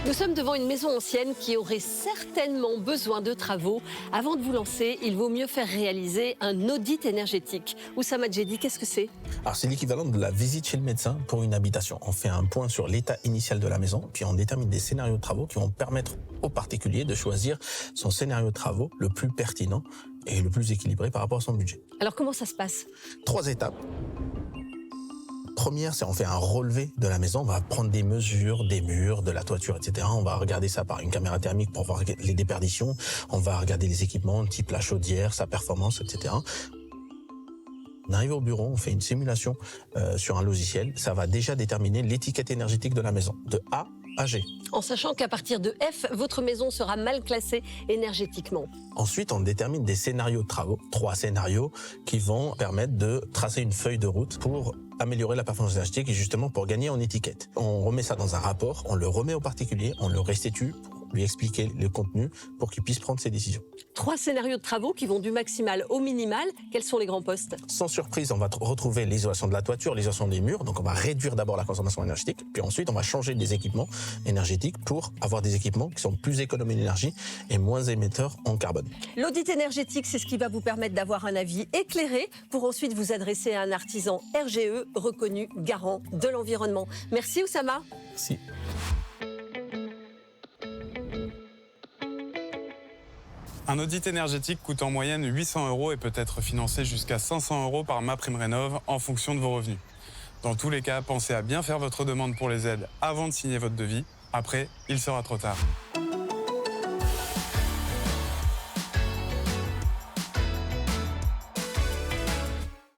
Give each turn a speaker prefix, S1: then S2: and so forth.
S1: Nous sommes devant une maison ancienne qui aurait certainement besoin de travaux. Avant de vous lancer, il vaut mieux faire réaliser un audit énergétique. Oussama Djedi, qu'est-ce que c'est?
S2: Alors c'est l'équivalent de la visite chez le médecin pour une habitation. On fait un point sur l'état initial de la maison, puis on détermine des scénarios de travaux qui vont permettre au particulier de choisir son scénario de travaux le plus pertinent et le plus équilibré par rapport à son budget.
S1: Alors comment ça se passe?
S2: 3 étapes. Première, c'est on fait un relevé de la maison, on va prendre des mesures des murs, de la toiture, etc. On va regarder ça par une caméra thermique pour voir les déperditions. On va regarder les équipements, type la chaudière, sa performance, etc. On arrive au bureau, on fait une simulation sur un logiciel. Ça va déjà déterminer l'étiquette énergétique de la maison, de A à G.
S1: En sachant qu'à partir de F, votre maison sera mal classée énergétiquement.
S2: Ensuite, on détermine des scénarios de travaux, 3 scénarios qui vont permettre de tracer une feuille de route pour améliorer la performance énergétique et justement pour gagner en étiquette. On remet ça dans un rapport, on le remet au particulier, on le restitue pour lui expliquer le contenu pour qu'il puisse prendre ses décisions.
S1: 3 scénarios de travaux qui vont du maximal au minimal. Quels sont les grands postes?
S2: Sans surprise, on va retrouver l'isolation de la toiture, l'isolation des murs. Donc on va réduire d'abord la consommation énergétique, puis ensuite on va changer des équipements énergétiques pour avoir des équipements qui sont plus économes en énergie et moins émetteurs en carbone.
S1: L'audit énergétique, c'est ce qui va vous permettre d'avoir un avis éclairé pour ensuite vous adresser à un artisan RGE reconnu garant de l'environnement. Merci Oussama.
S2: Merci.
S3: Un audit énergétique coûte en moyenne 800 € et peut être financé jusqu'à 500 € par MaPrimeRénov' en fonction de vos revenus. Dans tous les cas, pensez à bien faire votre demande pour les aides avant de signer votre devis. Après, il sera trop tard.